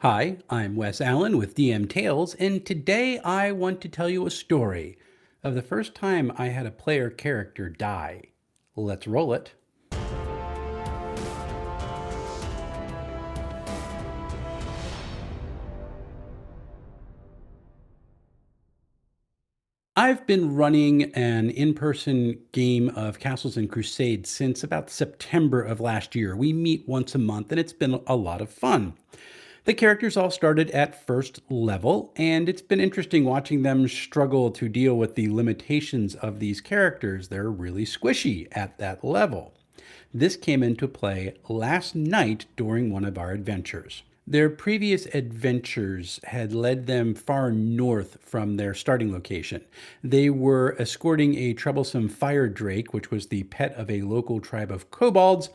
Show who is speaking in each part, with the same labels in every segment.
Speaker 1: Hi, I'm Wes Allen with DM Tales, and today I want to tell you a story of the first time I had a player character die. Let's roll it. I've been running an in-person game of Castles and Crusades since about September of last year. We meet once a month, and it's been a lot of fun. The characters all started at first level, and it's been interesting watching them struggle to deal with the limitations of these characters. They're really squishy at that level. This came into play last night during one of our adventures. Their previous adventures had led them far north from their starting location. They were escorting a troublesome fire drake, which was the pet of a local tribe of kobolds,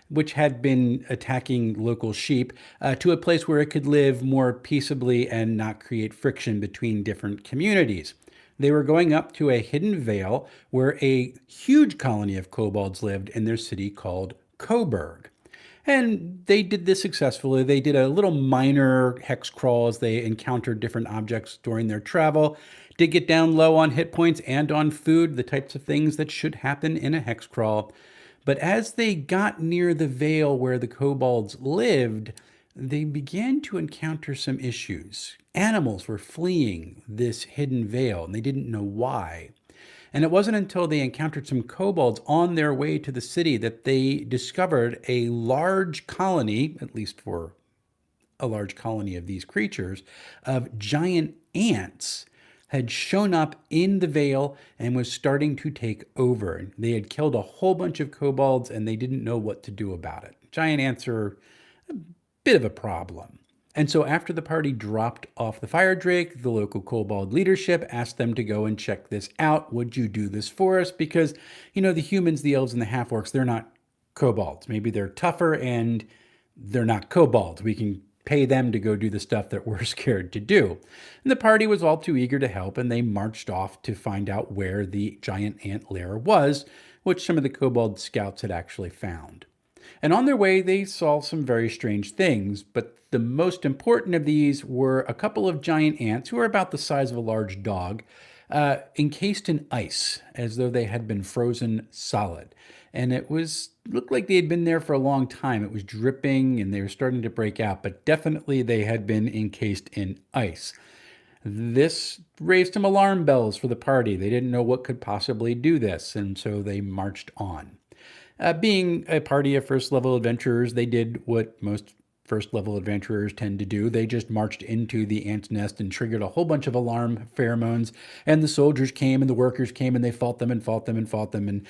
Speaker 1: which had been attacking local sheep, to a place where it could live more peaceably and not create friction between different communities. They were going up to a hidden vale where a huge colony of kobolds lived in their city called Coburg. And they did this successfully. They did a little minor hex crawl as they encountered different objects during their travel, did get down low on hit points and on food, the types of things that should happen in a hex crawl. But as they got near the vale where the kobolds lived, they began to encounter some issues. Animals were fleeing this hidden vale, and they didn't know why. And it wasn't until they encountered some kobolds on their way to the city that they discovered a large colony, at least for a large colony of these creatures, of giant ants had shown up in the vale and was starting to take over. They had killed a whole bunch of kobolds and they didn't know what to do about it. Giant ants are a bit of a problem. And so after the party dropped off the fire drake, the local kobold leadership asked them to go and check this out. Would you do this for us? Because, the humans, the elves, and the half-orcs, they're not kobolds. Maybe they're tougher and they're not kobolds. We can pay them to go do the stuff that we're scared to do. And the party was all too eager to help, and they marched off to find out where the giant ant lair was, which some of the kobold scouts had actually found. And on their way, they saw some very strange things, but the most important of these were a couple of giant ants who were about the size of a large dog, encased in ice, as though they had been frozen solid. And looked like they had been there for a long time. It was dripping and they were starting to break out, but definitely they had been encased in ice. This raised some alarm bells for the party. They didn't know what could possibly do this, and so they marched on. Being a party of first-level adventurers, they did what most first-level adventurers tend to do. They just marched into the ant's nest and triggered a whole bunch of alarm pheromones, and the soldiers came and the workers came and they fought them and fought them and fought them, and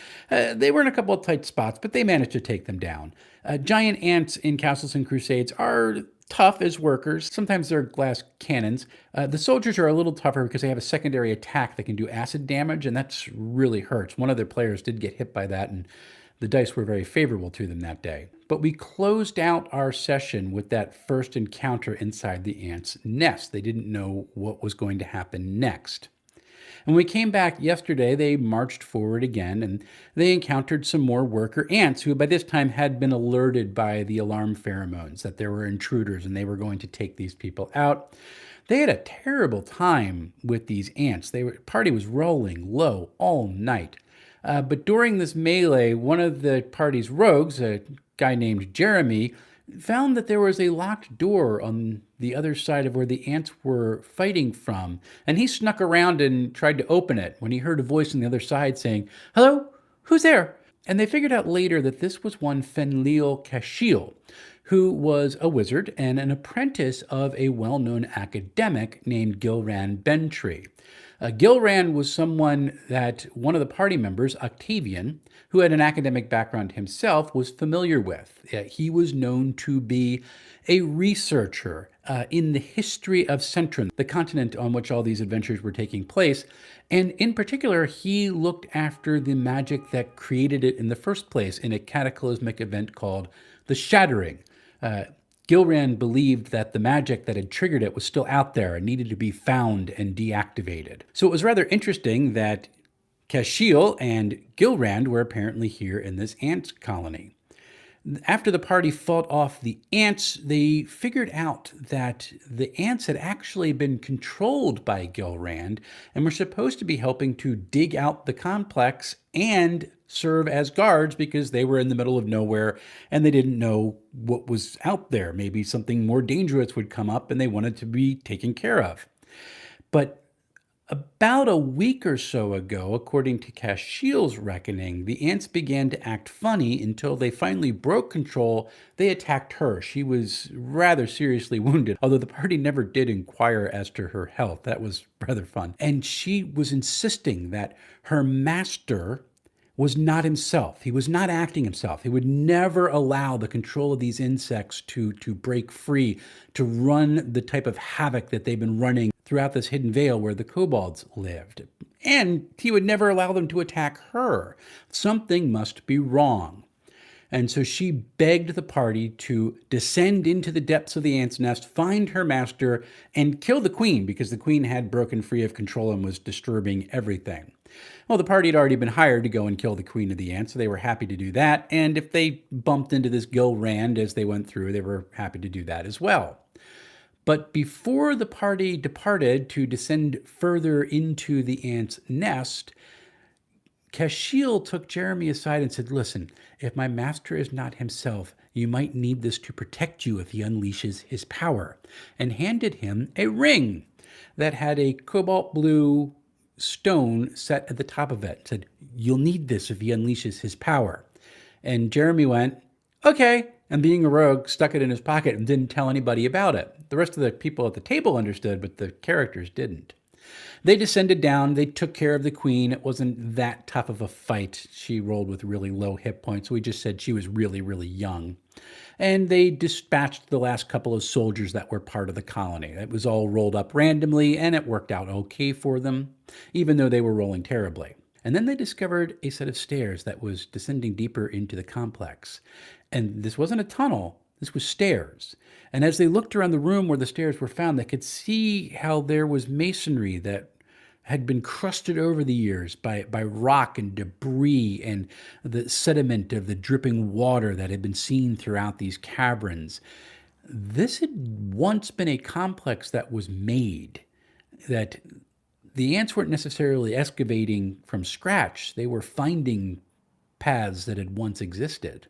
Speaker 1: they were in a couple of tight spots, but they managed to take them down. Giant ants in Castles and Crusades are tough as workers. Sometimes they're glass cannons. The soldiers are a little tougher because they have a secondary attack that can do acid damage, and that's really hurts. One of their players did get hit by that, and the dice were very favorable to them that day. But we closed out our session with that first encounter inside the ant's nest. They didn't know what was going to happen next. And when we came back yesterday, they marched forward again, and they encountered some more worker ants who by this time had been alerted by the alarm pheromones that there were intruders and they were going to take these people out. They had a terrible time with these ants. The party was rolling low all night. But during this melee, one of the party's rogues, a guy named Jeremy, found that there was a locked door on the other side of where the ants were fighting from. And he snuck around and tried to open it when he heard a voice on the other side saying, "Hello? Who's there?" And they figured out later that this was one Fenlil Cashiel, who was a wizard and an apprentice of a well-known academic named Gilran Bentree. Gilran was someone that one of the party members, Octavian, who had an academic background himself, was familiar with. He was known to be a researcher in the history of Centron, the continent on which all these adventures were taking place. And in particular, he looked after the magic that created it in the first place in a cataclysmic event called the Shattering. Gilran believed that the magic that had triggered it was still out there and needed to be found and deactivated. So it was rather interesting that Cashiel and Gilrand were apparently here in this ant colony. After the party fought off the ants, they figured out that the ants had actually been controlled by Gilrand and were supposed to be helping to dig out the complex and serve as guards because they were in the middle of nowhere and they didn't know what was out there. Maybe something more dangerous would come up and they wanted to be taken care of. But about a week or so ago, according to Cashiel's reckoning, the ants began to act funny until they finally broke control. They attacked her. She was rather seriously wounded, although the party never did inquire as to her health. That was rather fun. And she was insisting that her master was not himself. He was not acting himself. He would never allow the control of these insects to break free, to run the type of havoc that they've been running throughout this hidden vale where the kobolds lived. And he would never allow them to attack her. Something must be wrong. And so she begged the party to descend into the depths of the ant's nest, find her master, and kill the queen, because the queen had broken free of control and was disturbing everything. Well, the party had already been hired to go and kill the queen of the ants, so they were happy to do that. And if they bumped into this Gilrand as they went through, they were happy to do that as well. But before the party departed to descend further into the ant's nest, Cashiel took Jeremy aside and said, "Listen, if my master is not himself, you might need this to protect you if he unleashes his power," and handed him a ring that had a cobalt blue stone set at the top of it. Said, "You'll need this if he unleashes his power." And Jeremy went, "Okay," and being a rogue, stuck it in his pocket and didn't tell anybody about it. The rest of the people at the table understood, but the characters didn't. They descended down. They took care of the queen. It wasn't that tough of a fight. She rolled with really low hit points. We just said she was really, really young. And they dispatched the last couple of soldiers that were part of the colony. It was all rolled up randomly, and it worked out okay for them, even though they were rolling terribly. And then they discovered a set of stairs that was descending deeper into the complex. And this wasn't a tunnel. This was stairs. And as they looked around the room where the stairs were found, they could see how there was masonry that had been crusted over the years by rock and debris and the sediment of the dripping water that had been seen throughout these caverns. This had once been a complex that was made, that the ants weren't necessarily excavating from scratch. They were finding paths that had once existed.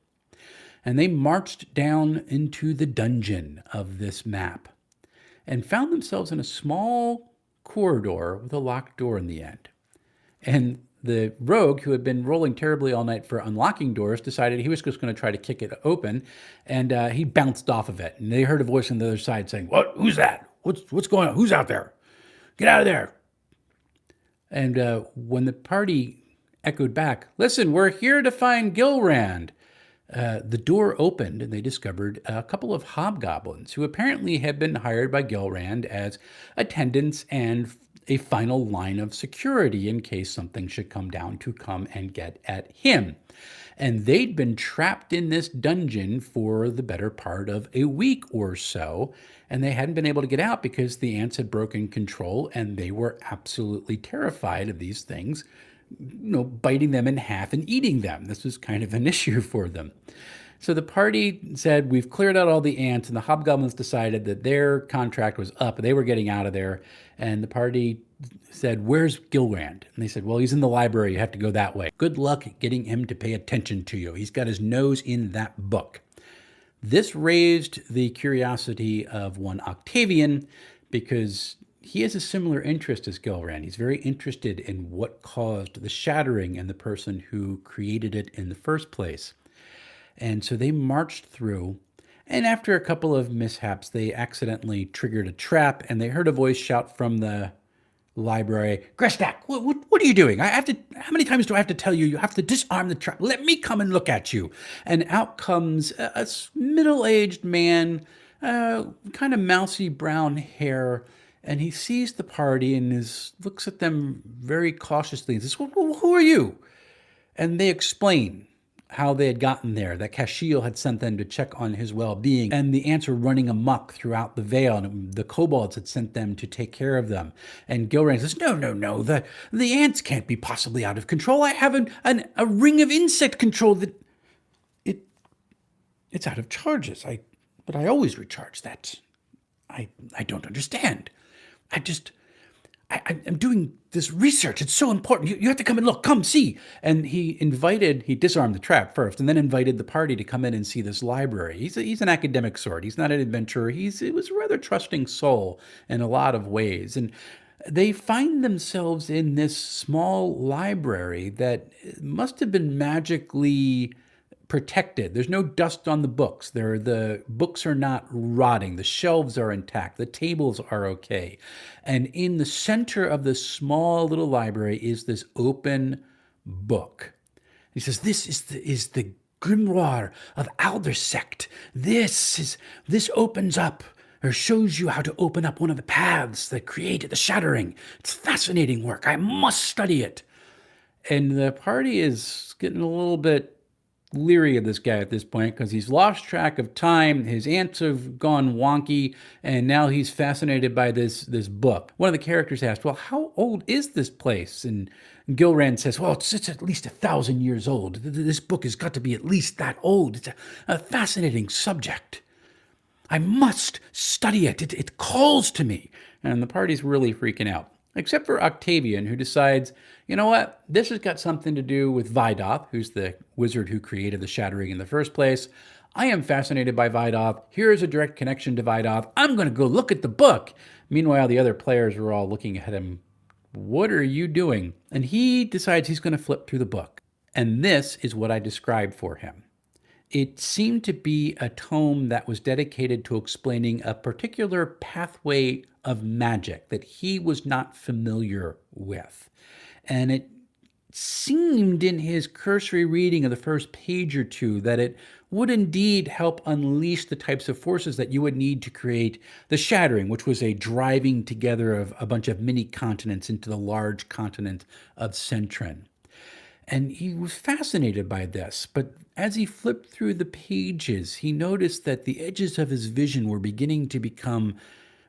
Speaker 1: And they marched down into the dungeon of this map and found themselves in a small corridor with a locked door in the end. And the rogue, who had been rolling terribly all night for unlocking doors, decided he was just going to try to kick it open, and he bounced off of it. And they heard a voice on the other side saying, "What? Who's that? What's going on? Who's out there? Get out of there!" And when the party echoed back, "Listen, we're here to find Gilrand," the door opened and they discovered a couple of hobgoblins who apparently had been hired by Gilrand as attendants and a final line of security in case something should come down to come and get at him. And they'd been trapped in this dungeon for the better part of a week or so, and they hadn't been able to get out because the ants had broken control, and they were absolutely terrified of these things, biting them in half and eating them. This was kind of an issue for them. So the party said, "We've cleared out all the ants," and the hobgoblins decided that their contract was up. They were getting out of there. And the party said, "Where's Gilrand?" And they said, "Well, he's in the library. You have to go that way. Good luck getting him to pay attention to you. He's got his nose in that book." This raised the curiosity of one Octavian, because he has a similar interest as Gilrand. He's very interested in what caused the shattering and the person who created it in the first place. And so they marched through, and after a couple of mishaps, they accidentally triggered a trap, and they heard a voice shout from the library, "Greshnak, what are you doing? How many times do I have to tell you, you have to disarm the trap? Let me come and look at you." And out comes a middle-aged man, kind of mousy brown hair, and he sees the party and looks at them very cautiously and says, "Who are you?" And they explain how they had gotten there, that Cashiel had sent them to check on his well-being, and the ants were running amok throughout the vale, and the kobolds had sent them to take care of them. And Gilrand says, No, the ants can't be possibly out of control. I have a ring of insect control that It's out of charges. But I always recharge that. I don't understand. I just, I'm doing this research. It's so important. You have to come and look. Come see. And he disarmed the trap first and then invited the party to come in and see this library. He's an academic sort. He's not an adventurer. It was a rather trusting soul in a lot of ways. And they find themselves in this small library that must have been magically protected. There's no dust on the books. The books are not rotting. The shelves are intact. The tables are okay. And in the center of this small little library is this open book. He says, "This is the grimoire of Aldersect. This opens up or shows you how to open up one of the paths that created the shattering. It's fascinating work. I must study it." And the party is getting a little bit leery of this guy at this point because he's lost track of time. His ants have gone wonky, and now he's fascinated by this book. One of the characters asked, "Well, how old is this place?" And Gilrand says, "Well, it's at least 1,000 years old. This book has got to be at least that old. It's a fascinating subject. I must study it. It calls to me." And the party's really freaking out, except for Octavian, who decides, you know what? This has got something to do with Vidoth, who's the wizard who created the shattering in the first place. I am fascinated by Vidoth. Here is a direct connection to Vidoth. I'm going to go look at the book. Meanwhile, the other players are all looking at him. What are you doing? And he decides he's going to flip through the book. And this is what I described for him. It seemed to be a tome that was dedicated to explaining a particular pathway of magic that he was not familiar with. And it seemed in his cursory reading of the first page or two that it would indeed help unleash the types of forces that you would need to create the shattering, which was a driving together of a bunch of mini continents into the large continent of Centron. And he was fascinated by this, but as he flipped through the pages, he noticed that the edges of his vision were beginning to become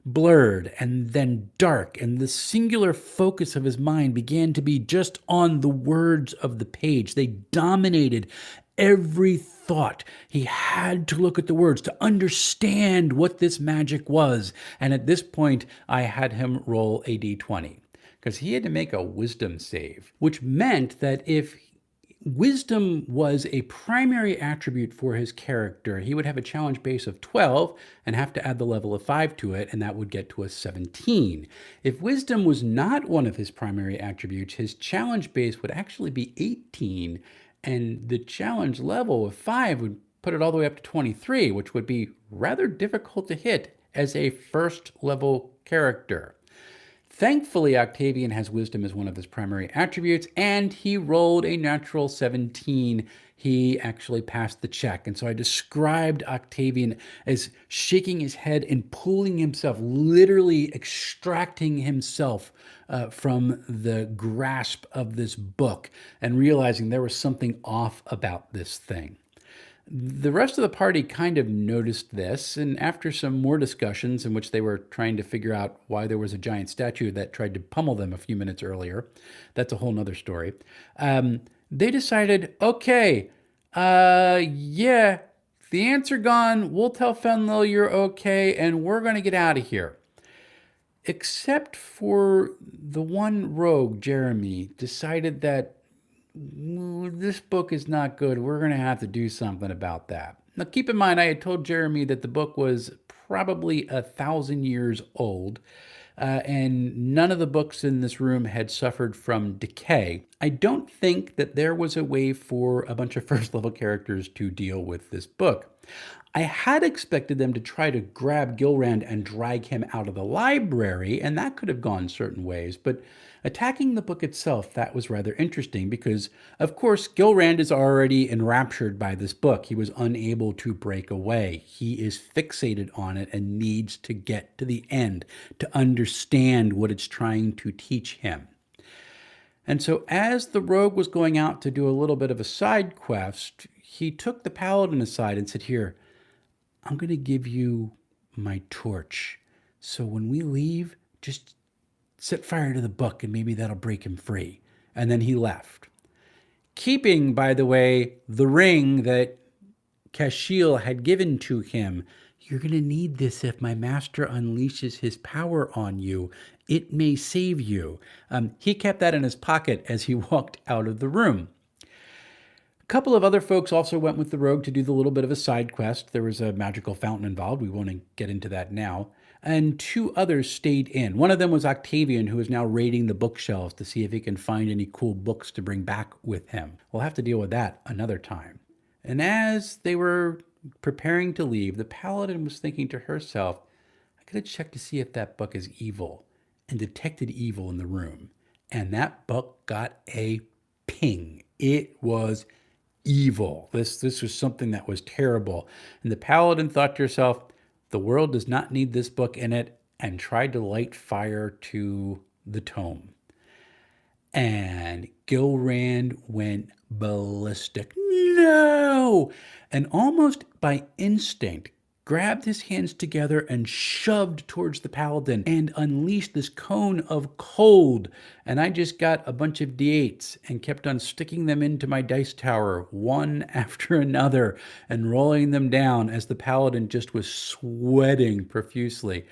Speaker 1: blurred and then dark, and the singular focus of his mind began to be just on the words of the page. They dominated every thought. He had to look at the words to understand what this magic was. And at this point, I had him roll a d20 because he had to make a wisdom save, which meant that if wisdom was a primary attribute for his character, he would have a challenge base of 12 and have to add the level of 5 to it, and that would get to a 17. If wisdom was not one of his primary attributes, his challenge base would actually be 18, and the challenge level of 5 would put it all the way up to 23, which would be rather difficult to hit as a first level character. Thankfully, Octavian has wisdom as one of his primary attributes, and he rolled a natural 17. He actually passed the check. And so I described Octavian as shaking his head and pulling himself, literally extracting himself from the grasp of this book and realizing there was something off about this thing. The rest of the party kind of noticed this, and after some more discussions in which they were trying to figure out why there was a giant statue that tried to pummel them a few minutes earlier, that's a whole nother story, they decided, okay, yeah, the ants are gone, we'll tell Fenlil you're okay, and we're going to get out of here. Except for the one rogue, Jeremy, decided that this book is not good. We're going to have to do something about that. Now, keep in mind, I had told Jeremy that the book was probably 1,000 years old, and none of the books in this room had suffered from decay. I don't think that there was a way for a bunch of first level characters to deal with this book. I had expected them to try to grab Gilrand and drag him out of the library, and that could have gone certain ways, but attacking the book itself, that was rather interesting because, of course, Gilrand is already enraptured by this book. He was unable to break away. He is fixated on it and needs to get to the end to understand what it's trying to teach him. And so as the rogue was going out to do a little bit of a side quest, he took the paladin aside and said, "Here, I'm going to give you my torch. So when we leave, just set fire to the book and maybe that'll break him free." And then he left. Keeping, by the way, the ring that Kashiel had given to him. You're going to need this if my master unleashes his power on you. It may save you. He kept that in his pocket as he walked out of the room. A couple of other folks also went with the rogue to do the little bit of a side quest. There was a magical fountain involved. We won't get into that now. And two others stayed in. One of them was Octavian, who is now raiding the bookshelves to see if he can find any cool books to bring back with him. We'll have to deal with that another time. And as they were preparing to leave, the paladin was thinking to herself, I gotta check to see if that book is evil, and detected evil in the room. And that book got a ping. It was evil. This was something that was terrible. And the paladin thought to herself, the world does not need this book in it, and tried to light fire to the tome. And Gilrand went ballistic. No! And almost by instinct, grabbed his hands together and shoved towards the paladin and unleashed this cone of cold. And I just got a bunch of d8s and kept on sticking them into my dice tower one after another and rolling them down as the paladin just was sweating profusely.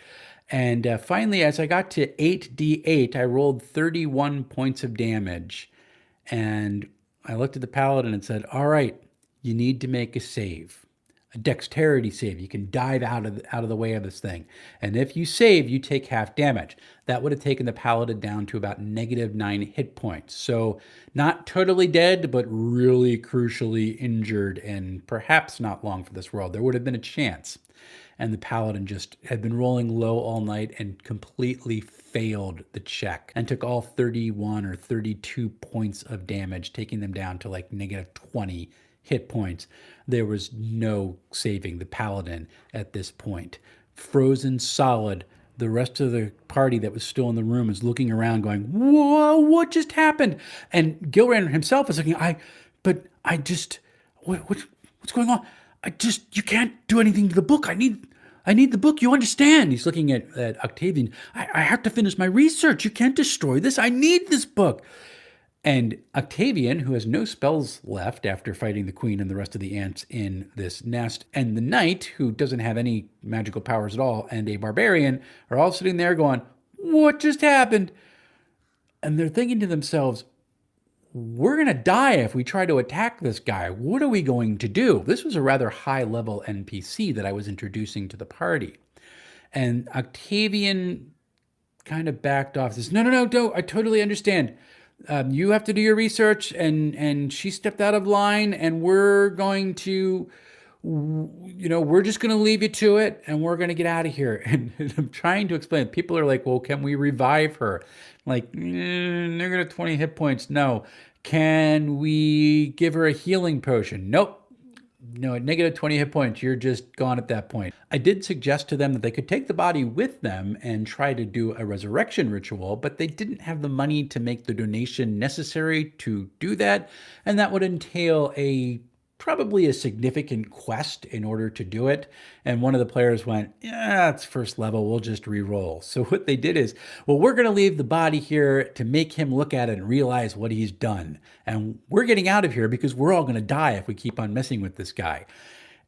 Speaker 1: And finally, as I got to 8d8, I rolled 31 points of damage. And I looked at the paladin and said, all right, you need to make a save, a dexterity save. You can dive out of the way of this thing. And if you save, you take half damage. That would have taken the paladin down to about -9 hit points. So not totally dead, but really crucially injured and perhaps not long for this world. There would have been a chance. And the paladin just had been rolling low all night and completely failed the check and took all 31 or 32 points of damage, taking them down to like -20 hit points. There was no saving the paladin at this point. Frozen solid. The rest of the party that was still in the room is looking around going, whoa, what just happened? And Gilrand himself is looking, what's going on? You can't do anything to the book. I need the book. You understand? He's looking at Octavian. I have to finish my research. You can't destroy this. I need this book. And Octavian, who has no spells left after fighting the queen and the rest of the ants in this nest, and the knight, who doesn't have any magical powers at all, and a barbarian, are all sitting there going, what just happened? And they're thinking to themselves, we're going to die if we try to attack this guy. What are we going to do? This was a rather high-level NPC that I was introducing to the party. And Octavian kind of backed off. Says, no, I totally understand. You have to do your research, and she stepped out of line, and we're going to, we're just going to leave you to it, and we're going to get out of here. And I'm trying to explain. People are like, well, can we revive her? Like, they're going to 20 hit points. No. Can we give her a healing potion? Nope. No, at -20 hit points, you're just gone at that point. I did suggest to them that they could take the body with them and try to do a resurrection ritual, but they didn't have the money to make the donation necessary to do that, and that would entail probably a significant quest in order to do it. And one of the players went, yeah, it's first level, we'll just re-roll. So what they did is, well, we're going to leave the body here to make him look at it and realize what he's done. And we're getting out of here because we're all going to die if we keep on messing with this guy.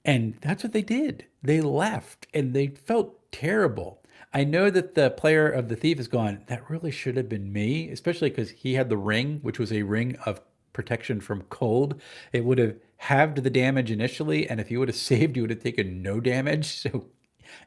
Speaker 1: And that's what they did. They left and they felt terrible. I know that the player of the thief is going, that really should have been me, especially because he had the ring, which was a ring of protection from cold. It would have halved the damage initially, and if he would have saved, he would have taken no damage. So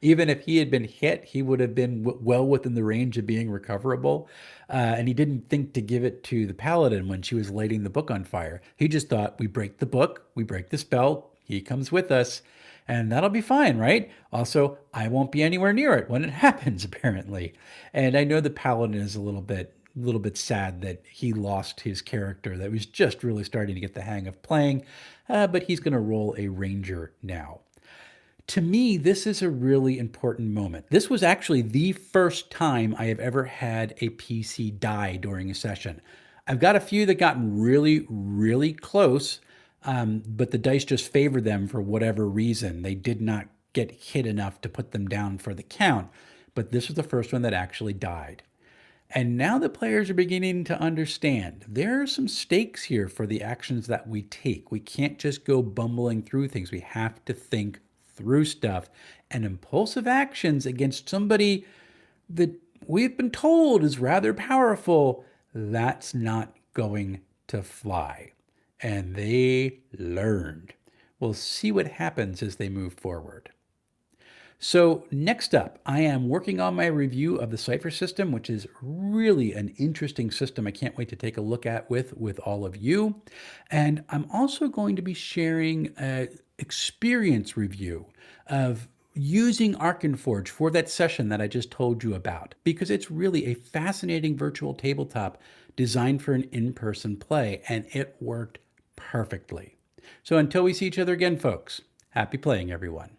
Speaker 1: even if he had been hit, he would have been well within the range of being recoverable. And he didn't think to give it to the paladin when she was lighting the book on fire. He just thought, we break the book, we break the spell, he comes with us, and that'll be fine, right? Also, I won't be anywhere near it when it happens, apparently. And I know the paladin is a little bit sad that he lost his character that was just really starting to get the hang of playing, but he's going to roll a ranger now. To me, this is a really important moment. This was actually the first time I have ever had a PC die during a session. I've got a few that gotten really, really close, but the dice just favored them for whatever reason. They did not get hit enough to put them down for the count, but this was the first one that actually died. And now the players are beginning to understand there are some stakes here for the actions that we take. We can't just go bumbling through things. We have to think through stuff. And impulsive actions against somebody that we've been told is rather powerful, that's not going to fly. And they learned. We'll see what happens as they move forward. So next up, I am working on my review of the Cipher system, which is really an interesting system I can't wait to take a look at with all of you. And I'm also going to be sharing an experience review of using ArkenForge for that session that I just told you about, because it's really a fascinating virtual tabletop designed for an in-person play, and it worked perfectly. So until we see each other again, folks, happy playing, everyone.